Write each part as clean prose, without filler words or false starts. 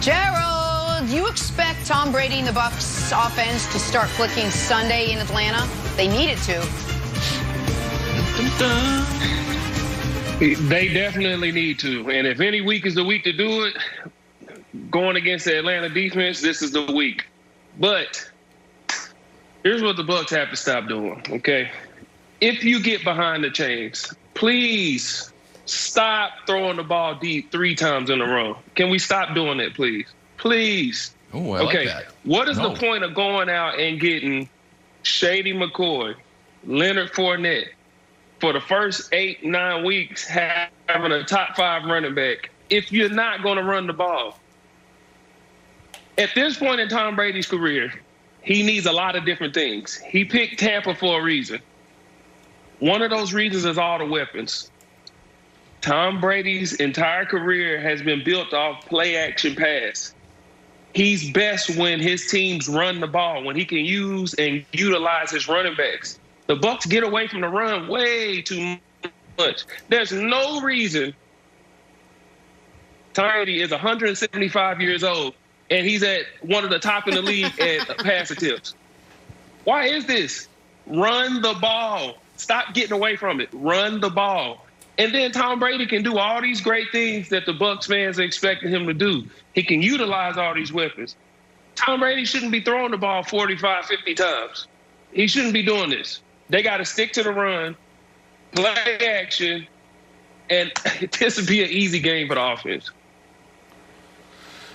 Gerald, you expect Tom Brady and the Bucs offense to start clicking Sunday in Atlanta? They need it to. They definitely need to. And if any week is the week to do it, going against the Atlanta defense, this is the week. But here's what the Bucs have to stop doing, okay? If you get behind the chains, please stop throwing the ball deep 3 times in a row. Can we stop doing that, please? Please. Oh, I okay. like that. What is the point of going out and getting Shady McCoy, Leonard Fournette, for the first 8-9 weeks having a top 5 running back if you're not going to run the ball? At this point in Tom Brady's career, he needs a lot of different things. He picked Tampa for a reason. One of those reasons is all the weapons. Tom Brady's entire career has been built off play-action pass. He's best when his teams run the ball, when he can use and utilize his running backs. The Bucs get away from the run way too much. There's no reason Tom Brady is 175 years old and he's at one of the top in the league at pass attempts. Why is this? Run the ball. Stop getting away from it. Run the ball. And then Tom Brady can do all these great things that the Bucs fans are expecting him to do. He can utilize all these weapons. Tom Brady shouldn't be throwing the ball 45, 50 times. He shouldn't be doing this. They got to stick to the run, play action, and this would be an easy game for the offense.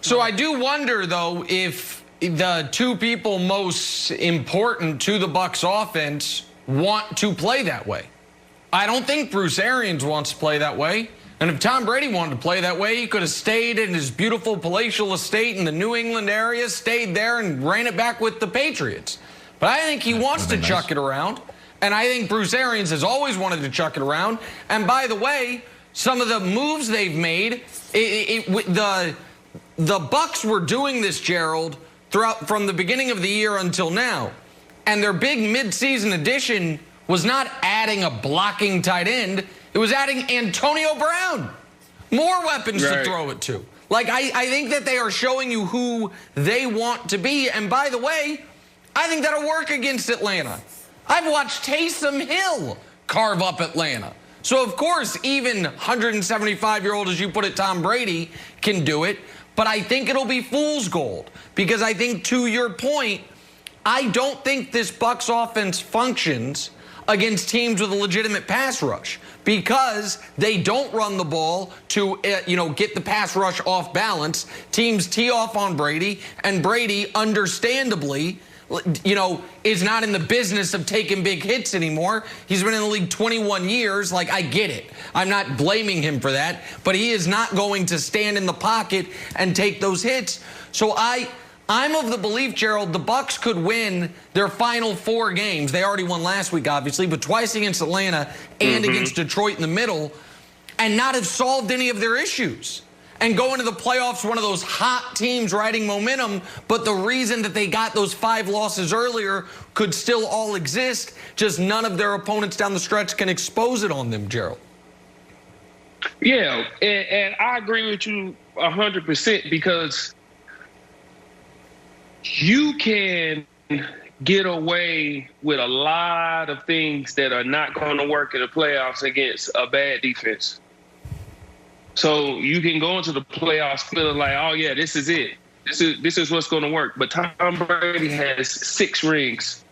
So I do wonder, though, if the 2 people most important to the Bucs offense want to play that way. I don't think Bruce Arians wants to play that way. And if Tom Brady wanted to play that way, he could have stayed in his beautiful palatial estate in the New England area, stayed there, and ran it back with the Patriots. But I think he wants to chuck it around. And I think Bruce Arians has always wanted to chuck it around. And by the way, some of the moves they've made, the Bucs were doing this, Gerald, throughout from the beginning of the year until now. And their big midseason addition was not adding a blocking tight end. It was adding Antonio Brown. More weapons to throw it to. Like, I think that they are showing you who they want to be. And by the way, I think that'll work against Atlanta. I've watched Taysom Hill carve up Atlanta. So, of course, even 175-year-old, as you put it, Tom Brady can do it. But I think it'll be fool's gold. Because I think, to your point, I don't think this Bucs offense functions against teams with a legitimate pass rush because they don't run the ball to, get the pass rush off balance. Teams tee off on Brady, and Brady, understandably, is not in the business of taking big hits anymore. He's been in the league 21 years. Like, I get it. I'm not blaming him for that, but he is not going to stand in the pocket and take those hits. So I'm of the belief, Gerald, the Bucs could win their final 4 games. They already won last week, obviously, but twice against Atlanta and against Detroit in the middle, and not have solved any of their issues. And go into the playoffs, one of those hot teams riding momentum, but the reason that they got those 5 losses earlier could still all exist, just none of their opponents down the stretch can expose it on them, Gerald. Yeah, and I agree with you 100% because you can get away with a lot of things that are not going to work in the playoffs against a bad defense. So you can go into the playoffs feeling like, oh, yeah, this is it. This is what's going to work. But Tom Brady has 6 rings.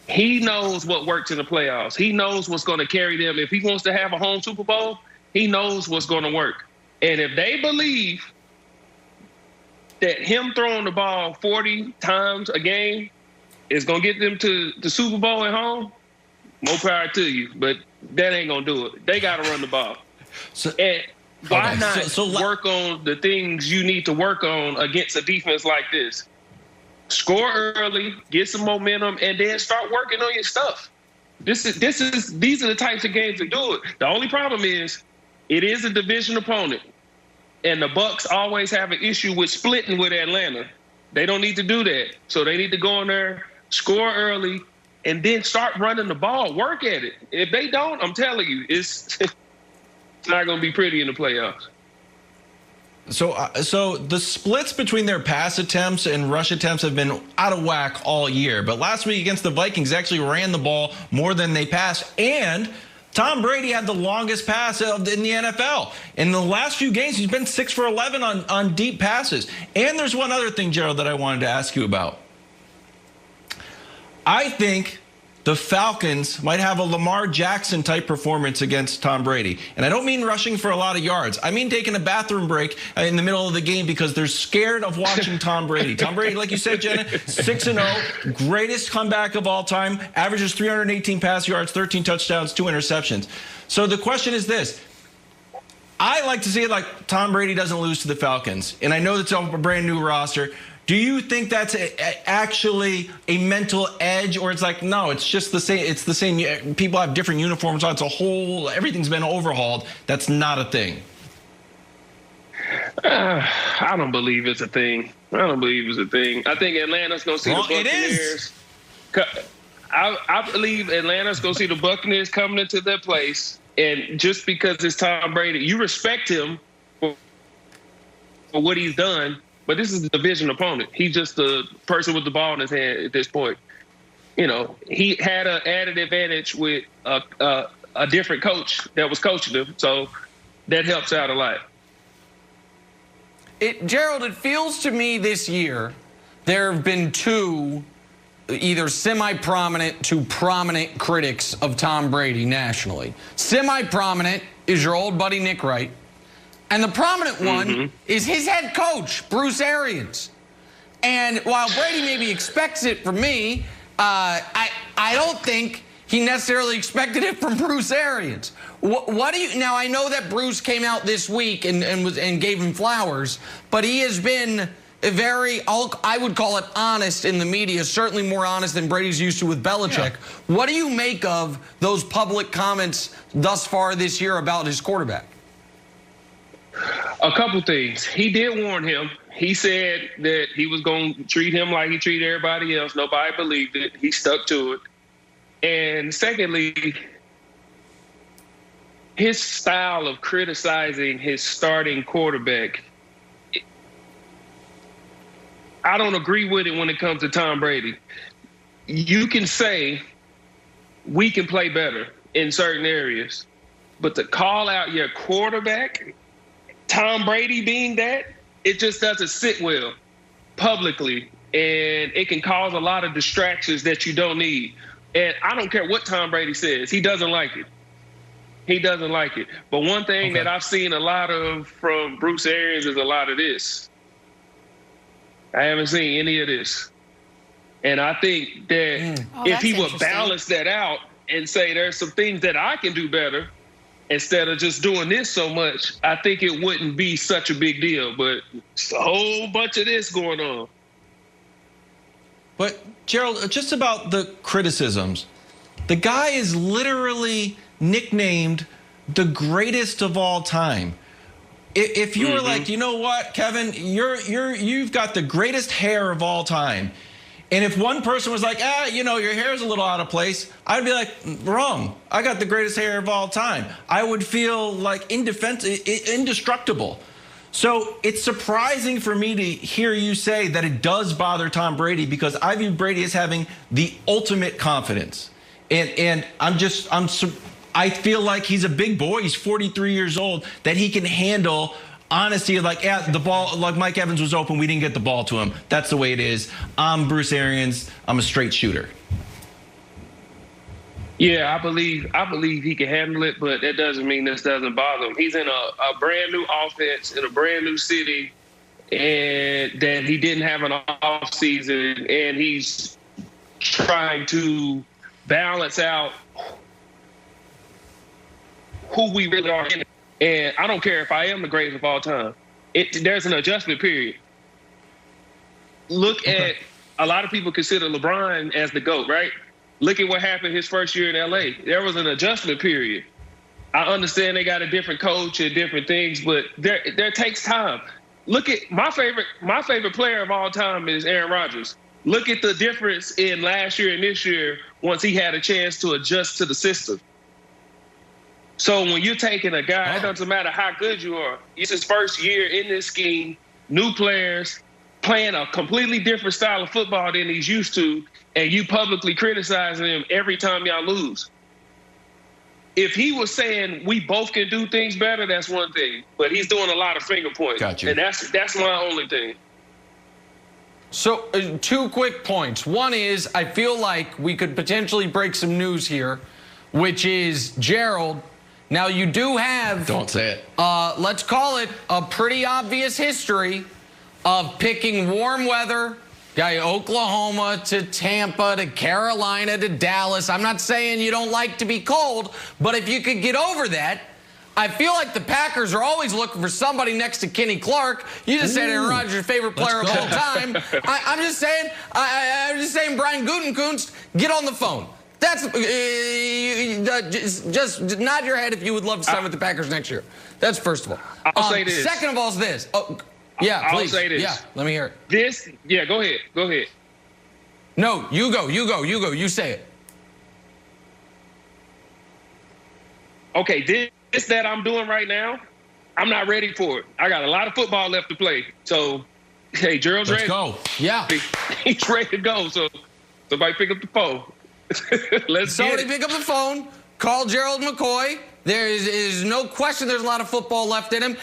He knows what works in the playoffs. He knows what's going to carry them. If he wants to have a home Super Bowl, he knows what's going to work. And if they believe that him throwing the ball 40 times a game is going to get them to the Super Bowl at home, more power to you. But that ain't going to do it. They got to run the ball. And why not work on the things you need to work on against a defense like this? Score early, get some momentum, and then start working on your stuff. These are the types of games to do it. The only problem is it is a division opponent. And the Bucs always have an issue with splitting with Atlanta. They don't need to do that. So they need to go in there, score early, and then start running the ball. Work at it. If they don't, I'm telling you, it's not going to be pretty in the playoffs. So the splits between their pass attempts and rush attempts have been out of whack all year. But last week against the Vikings, they actually ran the ball more than they passed. And Tom Brady had the longest pass in the NFL. In the last few games, he's been 6 for 11 on deep passes. And there's one other thing, Gerald, that I wanted to ask you about. I think the Falcons might have a Lamar Jackson type performance against Tom Brady. And I don't mean rushing for a lot of yards. I mean taking a bathroom break in the middle of the game because they're scared of watching Tom Brady. Tom Brady, like you said, Jenna, 6-0, greatest comeback of all time, averages 318 pass yards, 13 touchdowns, 2 interceptions. So the question is this. I like to see it like Tom Brady doesn't lose to the Falcons. And I know it's a brand new roster. Do you think that's actually a mental edge, or it's like, no, it's just the same? It's the same. People have different uniforms on. It's a whole, everything's been overhauled. That's not a thing. I don't believe it's a thing. I think Atlanta's going to see the Buccaneers. I believe Atlanta's going to see the Buccaneers coming into their place. And just because it's Tom Brady, you respect him for what he's done. But this is a division opponent. He's just the person with the ball in his hand at this point. You know, he had an added advantage with a different coach that was coaching him, so that helps out a lot. Gerald, it feels to me this year there have been 2 either semi-prominent to prominent critics of Tom Brady nationally. Semi-prominent is your old buddy Nick Wright. And the prominent one is his head coach, Bruce Arians. And while Brady maybe expects it from me, I don't think he necessarily expected it from Bruce Arians. What do you now? I know that Bruce came out this week and gave him flowers, but he has been very, I would call it honest in the media, certainly more honest than Brady's used to with Belichick. Yeah. What do you make of those public comments thus far this year about his quarterback? A couple things. He did warn him. He said that he was going to treat him like he treated everybody else. Nobody believed it. He stuck to it. And secondly, his style of criticizing his starting quarterback, I don't agree with it when it comes to Tom Brady. You can say we can play better in certain areas, but to call out your quarterback, Tom Brady being that, it just doesn't sit well publicly, and it can cause a lot of distractions that you don't need. And I don't care what Tom Brady says. He doesn't like it. But one thing that I've seen a lot of from Bruce Arians is a lot of this. I haven't seen any of this. And I think that if he would balance that out and say there's some things that I can do better, instead of just doing this so much, I think it wouldn't be such a big deal. But it's a whole bunch of this going on. But, Gerald, just about the criticisms, the guy is literally nicknamed the greatest of all time. If you were like, you know what, Kevin, you've got the greatest hair of all time. And if one person was like, you know, your hair is a little out of place, I'd be like, wrong. I got the greatest hair of all time. I would feel like indestructible. So it's surprising for me to hear you say that it does bother Tom Brady, because I view Brady as having the ultimate confidence. And I feel like he's a big boy. He's 43 years old, that he can handle honesty of like, the ball, like Mike Evans was open, we didn't get the ball to him. That's the way it is. I'm Bruce Arians. I'm a straight shooter. Yeah, I believe he can handle it, but that doesn't mean this doesn't bother him. He's in a brand new offense in a brand new city, and that he didn't have an off season, and he's trying to balance out who we really are. And I don't care if I am the greatest of all time. There's an adjustment period. Look at, a lot of people consider LeBron as the GOAT, right? Look at what happened his first year in L.A. There was an adjustment period. I understand they got a different coach and different things, but there takes time. Look at my favorite player of all time is Aaron Rodgers. Look at the difference in last year and this year once he had a chance to adjust to the system. So when you're taking a guy, it doesn't matter how good you are. It's his first year in this scheme, new players, playing a completely different style of football than he's used to, and you publicly criticizing him every time y'all lose. If he was saying we both can do things better, that's one thing. But he's doing a lot of finger pointing. Gotcha. And that's my only thing. So 2 quick points. One is I feel like we could potentially break some news here, which is Gerald. Now you do have, Don't say it. Let's call it a pretty obvious history of picking warm weather, guy Oklahoma to Tampa to Carolina to Dallas. I'm not saying you don't like to be cold, but if you could get over that, I feel like the Packers are always looking for somebody next to Kenny Clark. You just said Aaron Rodgers, your favorite player of all time. I'm just saying, Brian Gutekunst, get on the phone. That's just nod your head if you would love to sign with the Packers next year. That's first of all. I'll say this. Second of all is this. Oh, yeah, please. I'll say this. Yeah, let me hear it. Go ahead. Go ahead. No, you go. You say it. Okay, this that I'm doing right now, I'm not ready for it. I got a lot of football left to play. So, hey, Gerald's ready. Let's go. Yeah. He's ready to go. So, somebody pick up the phone. Somebody pick up the phone. Call Gerald McCoy. There is no question there's a lot of football left in him.